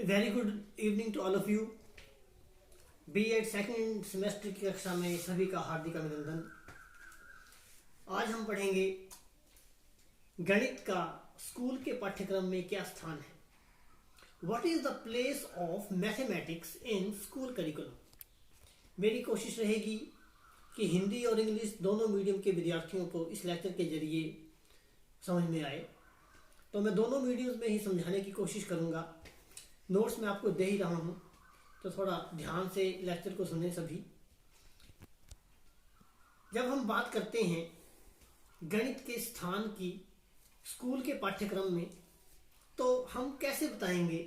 Very good evening to all of you. BEd second semester की कक्षा में सभी का हार्दिक अभिनंदन। आज हम पढ़ेंगे गणित का स्कूल के पाठ्यक्रम में क्या स्थान है। What is the place of mathematics in school curriculum. मेरी कोशिश रहेगी कि हिंदी और इंग्लिश दोनों मीडियम के विद्यार्थियों को इस लेक्चर के जरिए समझ में आए, तो मैं दोनों मीडियम्स में ही समझाने की कोशिश करूंगा। नोट्स में आपको दे ही रहा हूं, तो थोड़ा ध्यान से लेक्चर को सुने सभी। जब हम बात करते हैं गणित के स्थान की स्कूल के पाठ्यक्रम में, तो हम कैसे बताएंगे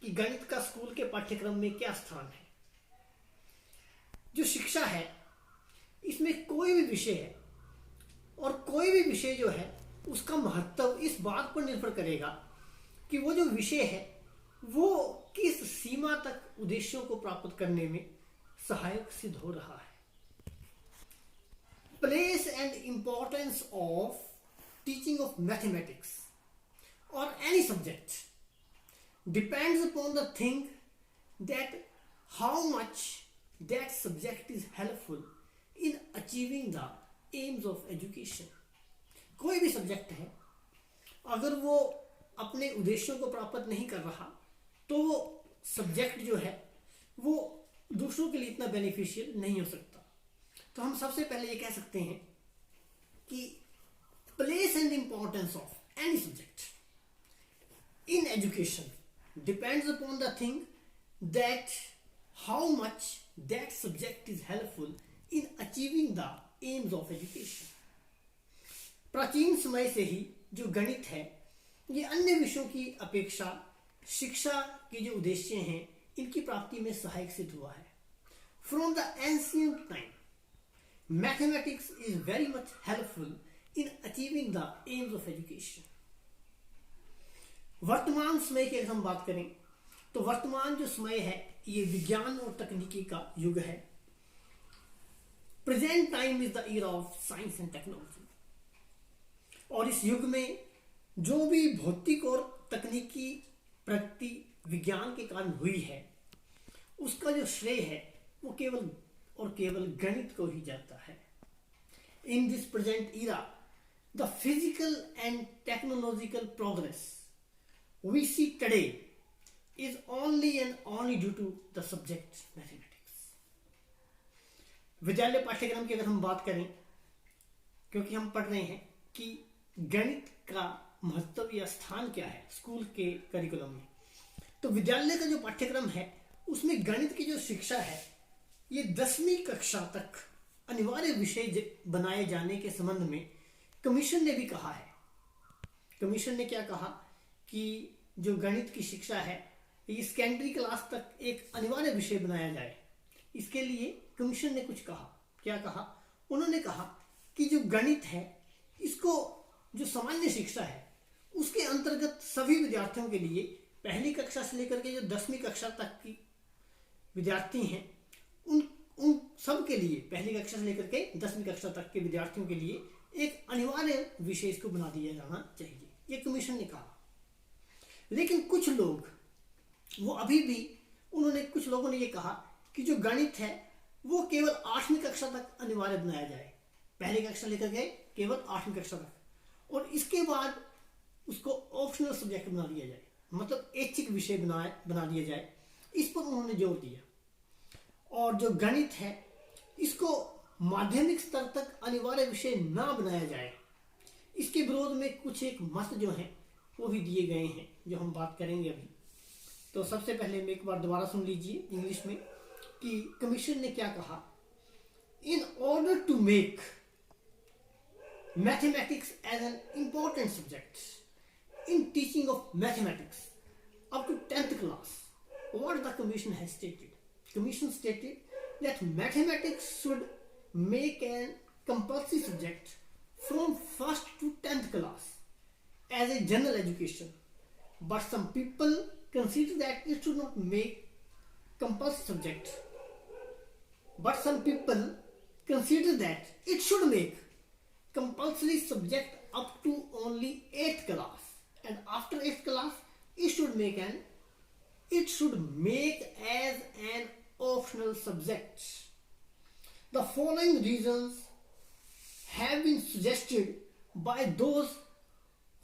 कि गणित का स्कूल के पाठ्यक्रम में क्या स्थान है। जो शिक्षा है, इसमें कोई भी विषय है, और कोई भी विषय जो है उसका महत्व इस बात पर निर्भर करेगा कि वो जो विषय है वो किस सीमा तक उद्देश्यों को प्राप्त करने में सहायक सिद्ध हो रहा है। Place and importance of teaching of mathematics और any subject depends upon the thing that how much that subject is helpful in achieving the aims of education. कोई भी सब्जेक्ट है, अगर वो अपने उद्देश्यों को प्राप्त नहीं कर रहा, तो वो सब्जेक्ट जो है वो दूसरों के लिए इतना बेनिफिशियल नहीं हो सकता। तो हम सबसे पहले ये कह सकते हैं कि place and importance of any subject in education depends upon the thing that how much that subject is helpful in achieving the aims of education. प्राचीन समय से ही जो गणित है, ये अन्य विषयों की अपेक्षा शिक्षा के जो उद्देश्य हैं, इनकी प्राप्ति में सहायक सिद्ध हुआ है। From the ancient time mathematics is very much helpful in achieving the aims of education. वर्तमान समय की अगर हम बात करें, तो वर्तमान जो समय है ये विज्ञान और तकनीकी का युग है। Present time is the era of science and technology. और इस युग में जो भी भौतिक और तकनीकी प्रगति विज्ञान के कारण हुई है, उसका जो श्रेय है वो केवल और केवल गणित को ही जाता है। In this present era the physical and technological progress we see today is only and only due to the subject mathematics. विद्यालय पाठ्यक्रम की अगर हम बात करें, क्योंकि हम पढ़ रहे हैं कि गणित का महत्व या स्थान क्या है स्कूल के करिकुलम में, तो विद्यालय का जो पाठ्यक्रम है उसमें गणित की जो शिक्षा है ये 10वीं कक्षा तक अनिवार्य विषय बनाए जाने के संबंध में कमीशन ने भी कहा है। कमीशन ने क्या कहा कि जो गणित की शिक्षा है ये सेकेंडरी क्लास तक एक अनिवार्य विषय बनाया जाए। इसके लिए कमीशन ने कुछ कहा। क्या कहा? उन्होंने कहा कि जो गणित है इसको जो सामान्य शिक्षा है उसके अंतर्गत सभी विद्यार्थियों के लिए पहली कक्षा से लेकर के जो 10वीं कक्षा तक की विद्यार्थी हैं, उन सब के लिए पहली कक्षा से लेकर के 10वीं कक्षा तक के विद्यार्थियों के लिए एक अनिवार्य विषय इसको बना दिया जाना चाहिए, ये कमीशन ने कहा। लेकिन कुछ लोग वो अभी भी कुछ लोगों ने ये कहा कि जो गणित है वो केवल 8वीं कक्षा तक अनिवार्य बनाया जाए, पहली कक्षा लेकर के केवल 8वीं कक्षा तक, और इसके बाद उसको ऑप्शनल सब्जेक्ट बना दिया जाए, मतलब ऐच्छिक विषय बना दिया जाए। इस पर उन्होंने जोर दिया। और जो गणित है इसको माध्यमिक स्तर तक अनिवार्य विषय ना बनाया जाए, इसके विरोध में कुछ एक मत जो है वो भी दिए गए हैं, जो हम बात करेंगे अभी। तो सबसे पहले मैं एक बार दोबारा सुन लीजिए इंग्लिश में कि कमीशन ने क्या कहा। In order to make mathematics as an important subject in teaching of mathematics up to 10th class, what the commission has stated. Commission stated that mathematics should make a compulsory subject from 1st to 10th class as a general education, but some people consider that it should not make compulsory subject, but some people consider that it should make compulsory subject up to only 8th class, and after 8th class it should make an it should make as an optional subject. The following reasons have been suggested by those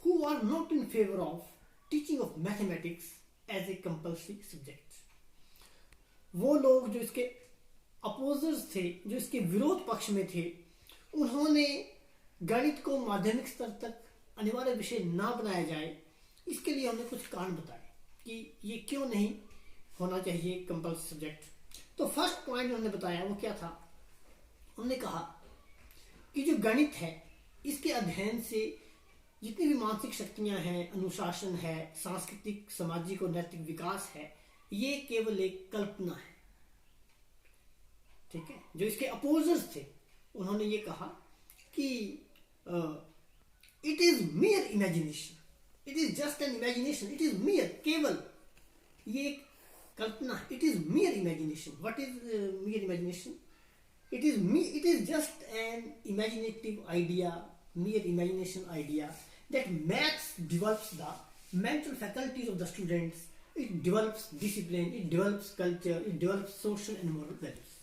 who are not in favor of teaching of mathematics as a compulsory subject. वो लोग जो इसके अपोजर्स थे, जो इसके विरोध पक्ष में थे, उन्होंने गणित को माध्यमिक स्तर तक अनिवार्य विषय ना बनाया जाए, इसके लिए हमने कुछ कारण बताए कि ये क्यों नहीं होना चाहिए कंपल्सरी सब्जेक्ट। तो फर्स्ट पॉइंट उन्होंने बताया वो क्या था, उन्होंने कहा कि जो गणित है इसके अध्ययन से जितनी भी मानसिक शक्तियां हैं, अनुशासन है, सांस्कृतिक, सामाजिक और नैतिक विकास है, ये केवल एक कल्पना है। ठीक है, जो इसके अपोजर्स थे उन्होंने ये कहा कि it is मियर imagination, it is just an imagination, it is मियर, केवल ये एक कल्पना है। It is मियर imagination. What is मियर imagination? It is just an imaginative idea, mere imagination idea, that maths develops the mental faculties of the students. It develops discipline, it develops culture, it develops social and moral values.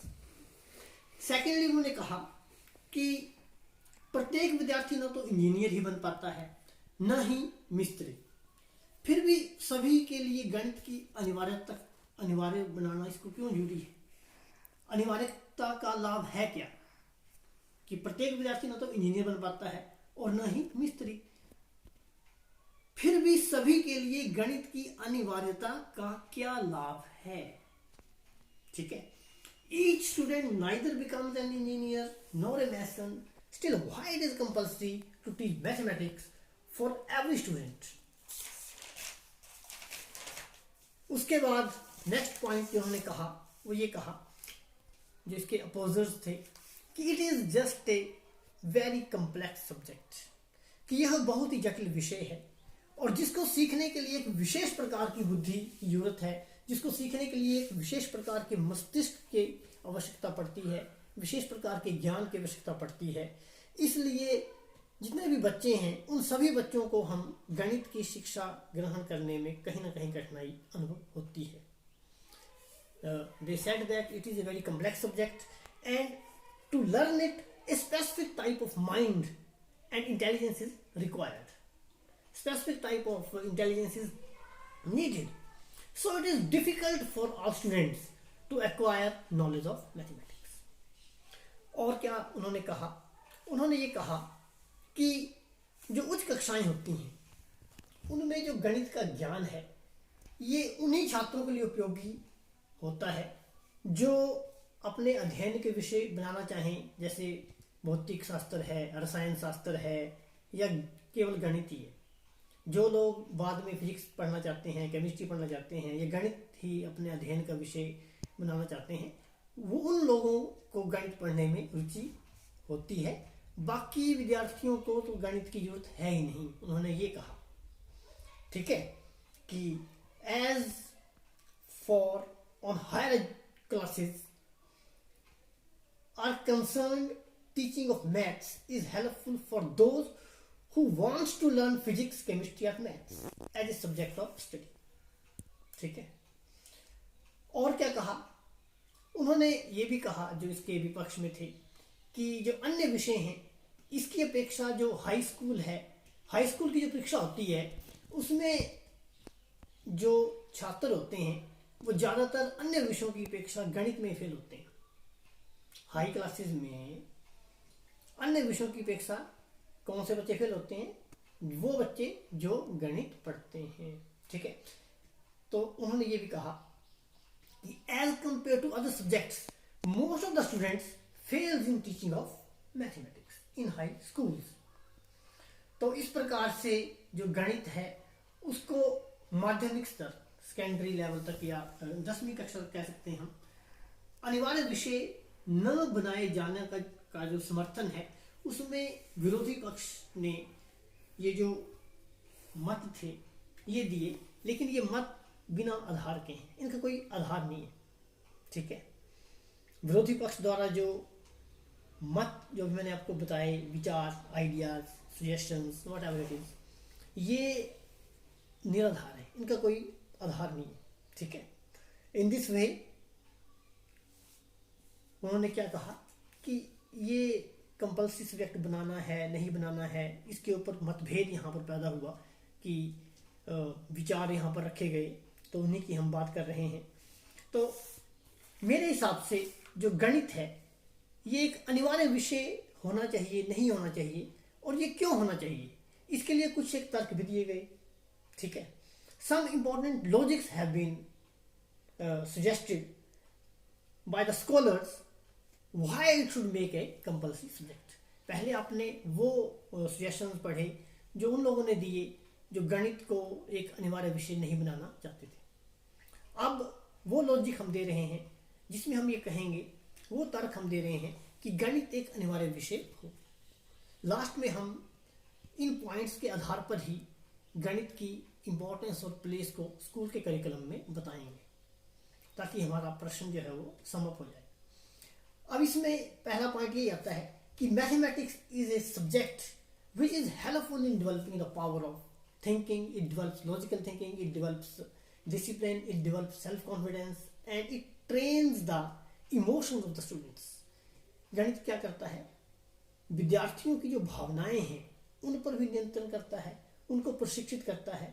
Secondly, उन्होंने कहा कि प्रत्येक विद्यार्थी न तो engineer ही बन पाता है, न ही मिस्त्री। फिर भी सभी के लिए गणित की अनिवार्य बनाना इसको क्यों जरूरी है? अनिवार्यता का लाभ है क्या कि प्रत्येक विद्यार्थी न तो इंजीनियर बन पाता है और न ही मिस्त्री, फिर भी सभी के लिए गणित की अनिवार्यता का क्या लाभ है? ठीक है, each student neither becomes an engineer nor a mason, still why it is compulsory to teach mathematics for every student? उसके बाद नेक्स्ट पॉइंट जो उन्होंने कहा वो ये कहा, जो इसके अपोजर्स थे, कि it is just a very complex subject, कि यह बहुत ही जटिल विषय है और जिसको सीखने के लिए एक विशेष प्रकार की बुद्धि की जरूरत है, जिसको सीखने के लिए एक विशेष प्रकार के मस्तिष्क की आवश्यकता पड़ती है, विशेष प्रकार के ज्ञान की आवश्यकता पड़ती है। इसलिए जितने भी बच्चे हैं उन सभी बच्चों को हम गणित की शिक्षा ग्रहण करने में कहीं ना कहीं कठिनाई अनुभव होती है। They said that it is a very complex subject and to learn it a specific type of mind and intelligence is required. Specific type of intelligence is needed. So it is difficult for all students to acquire knowledge of mathematics. और क्या उन्होंने कहा? उन्होंने ये कहा कि जो उच्च कक्षाएं होती हैं उनमें जो गणित का ज्ञान है ये उन्हीं छात्रों के लिए उपयोगी होता है जो अपने अध्ययन के विषय बनाना चाहें, जैसे भौतिक शास्त्र है, रसायन शास्त्र है या केवल गणित ही है। जो लोग बाद में फिजिक्स पढ़ना चाहते हैं, केमिस्ट्री पढ़ना चाहते हैं या गणित ही अपने अध्ययन का विषय बनाना चाहते हैं, वो उन लोगों को गणित पढ़ने में रुचि होती है। बाकी विद्यार्थियों को तो गणित की जरूरत है ही नहीं, उन्होंने ये कहा। ठीक है, कि as for on higher classes are concerned, teaching of maths is helpful for those who wants to learn physics, chemistry or maths as a subject of study. ठीक है, और क्या कहा उन्होंने? ये भी कहा जो इसके विपक्ष में थे कि जो अन्य विषय हैं इसकी अपेक्षा जो हाई स्कूल है, हाई स्कूल की जो परीक्षा होती है उसमें जो छात्र होते हैं वो ज़्यादातर अन्य विषयों की अपेक्षा गणित में फेल होते हैं। हाई क्लासेस में अन्य विषयों की अपेक्षा कौन से बच्चे फेल होते हैं? वो बच्चे जो गणित पढ़ते हैं। ठीक है, तो उन्होंने ये भी कहा कि as compare to other subjects most of the students fails in teaching of mathematics in high schools. तो इस प्रकार से जो गणित है उसको माध्यमिक स्तर, सेकेंडरी लेवल तक या 10वीं कक्षा तक कह सकते हैं हम, अनिवार्य विषय न बनाए जाने का जो समर्थन है उसमें विरोधी पक्ष ने ये जो मत थे ये दिए, लेकिन ये मत बिना आधार के हैं, इनका कोई आधार नहीं है। ठीक है, विरोधी पक्ष द्वारा जो मत जो मैंने आपको बताए, विचार, ideas, suggestions, whatever it is, ये निराधार है, इनका कोई आधार नहीं है। ठीक है। इन दिस वे उन्होंने क्या कहा कि ये कंपल्सरी सब्जेक्ट बनाना है नहीं बनाना है, इसके ऊपर मतभेद यहाँ पर पैदा हुआ कि विचार यहाँ पर रखे गए, तो उन्हीं की हम बात कर रहे हैं। तो मेरे हिसाब से जो गणित है ये एक अनिवार्य विषय होना चाहिए, नहीं होना चाहिए, और ये क्यों होना चाहिए, इसके लिए कुछ एक तर्क भी दिए गए। ठीक है। Some important logics have been suggested by the scholars why it should make a compulsory subject। पहले आपने वो suggestions पढ़े जो उन लोगों ने दिए जो गणित को एक अनिवार्य विषय नहीं बनाना चाहते थे। अब वो लॉजिक हम दे रहे हैं जिसमें हम ये कहेंगे, वो तर्क हम दे रहे हैं कि गणित एक अनिवार्य विषय हो। लास्ट में हम इन पॉइंट्स के आधार पर ही गणित की इम्पोर्टेंस और प्लेस को स्कूल के करिकुलम में बताएंगे, ताकि हमारा प्रश्न जो है वो समअप हो जाए। अब इसमें पहला पॉइंट ये आता है कि mathematics is a subject which is helpful in developing the power of thinking. It develops logical thinking, it develops discipline, it develops self confidence and it trains the emotions of the students. गणित क्या करता है? विद्यार्थियों की जो भावनाएं हैं उन पर भी नियंत्रण करता है, उनको प्रशिक्षित करता है।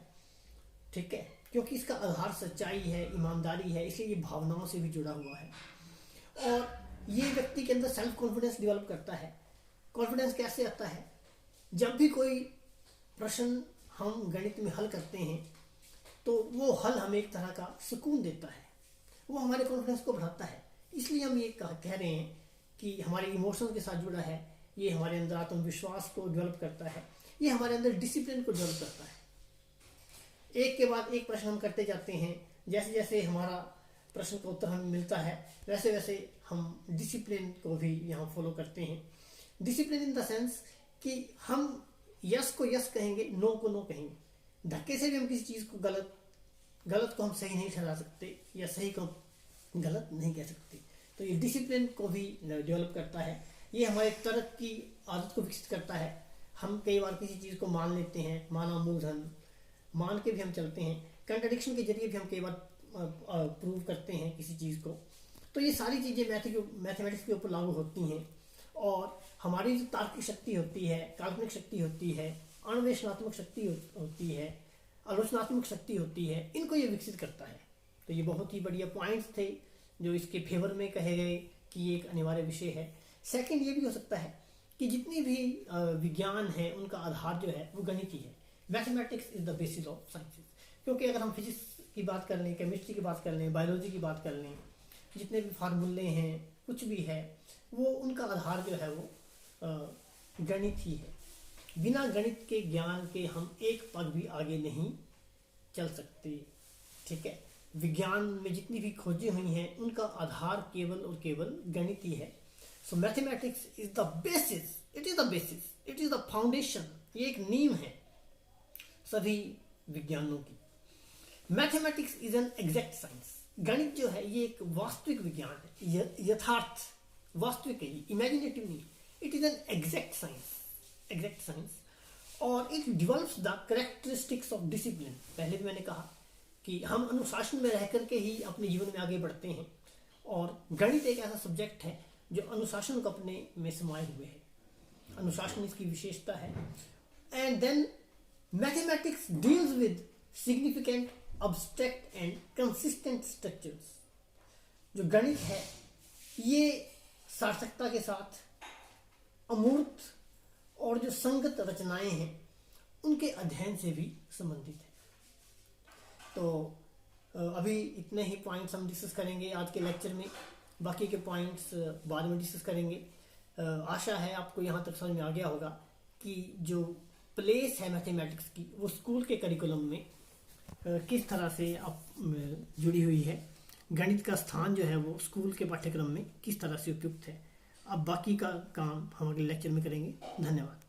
ठीक है, क्योंकि इसका आधार सच्चाई है, ईमानदारी है, इसलिए ये भावनाओं से भी जुड़ा हुआ है। और ये व्यक्ति के अंदर सेल्फ कॉन्फिडेंस डेवलप करता है। कॉन्फिडेंस कैसे आता है? जब भी कोई प्रश्न हम गणित में हल करते हैं तो वो हल हमें एक तरह का सुकून देता है, वो हमारे कॉन्फिडेंस को बढ़ाता है। इसलिए हम ये कह रहे हैं कि हमारे इमोशंस के साथ जुड़ा है, ये हमारे अंदर आत्मविश्वास को डेवलप करता है, ये हमारे अंदर डिसिप्लिन को डेवलप करता है। एक के बाद एक प्रश्न हम करते जाते हैं, जैसे जैसे हमारा प्रश्न का उत्तर हमें मिलता है वैसे वैसे हम डिसिप्लिन को भी यहाँ फॉलो करते हैं। डिसिप्लिन इन द सेंस कि हम यस को यस कहेंगे, नो को नो कहेंगे। धक्के से भी हम किसी चीज़ को गलत को हम सही नहीं ठहरा सकते या सही को गलत नहीं कह सकते। तो ये डिसिप्लिन को भी डेवलप करता है। ये हमारे तर्क की आदत को विकसित करता है। हम कई बार किसी चीज़ को मान लेते हैं, माना मूलधन मान के भी हम चलते हैं, कंट्राडिक्शन के जरिए भी हम कई बार प्रूव करते हैं किसी चीज़ को। तो ये सारी चीज़ें मैथमेटिक्स के ऊपर लागू होती हैं। और हमारी जो तार्किक शक्ति होती है, काल्पनिक शक्ति होती है, अन्वेषणात्मक शक्ति होती है, आलोचनात्मक शक्ति होती है, इनको ये विकसित करता है। तो ये बहुत ही बढ़िया पॉइंट्स थे जो इसके फेवर में कहे गए कि ये एक अनिवार्य विषय है। सेकंड ये भी हो सकता है कि जितनी भी विज्ञान है उनका आधार जो है वो गणित ही है। Mathematics is the basis of sciences. क्योंकि अगर हम फिजिक्स की बात कर लें, केमिस्ट्री की बात कर लें, बायोलॉजी की बात कर लें, जितने भी फार्मूले हैं, कुछ भी है, वो उनका आधार जो है वो गणित ही है। बिना गणित के ज्ञान के हम एक पग भी आगे नहीं चल सकते। ठीक है, विज्ञान में जितनी भी खोजें हुई हैं उनका आधार केवल और केवल गणित ही है। So mathematics is the basis, it is the basis, it is the foundation. ये एक नींव है सभी विज्ञानों की। Mathematics is an exact science. गणित जो है ये एक वास्तविक विज्ञान है, यथार्थ वास्तविक है, इमेजिनेटिव नहीं। It is an exact science और it develops the characteristics of discipline. पहले भी मैंने कहा कि हम अनुशासन में रह करके ही अपने जीवन में आगे बढ़ते हैं, और गणित एक ऐसा सब्जेक्ट है जो अनुशासन को अपने में समाये हुए है। अनुशासन इसकी विशेषता है। And then mathematics deals with significant, abstract and consistent structures. जो गणित है ये सार्थकता के साथ अमूर्त और जो संगत रचनाएं हैं उनके अध्ययन से भी संबंधित है। तो अभी इतने ही पॉइंट्स हम डिस्कस करेंगे आज के लेक्चर में, बाकी के पॉइंट्स बाद में डिस्कस करेंगे। आशा है आपको यहाँ तक समझ में आ गया होगा कि जो प्लेस है मैथमेटिक्स की वो स्कूल के करिकुलम में किस तरह से जुड़ी हुई है। गणित का स्थान जो है वो स्कूल के पाठ्यक्रम में किस तरह से उपयुक्त है। अब बाकी का काम हम अगले लेक्चर में करेंगे। धन्यवाद।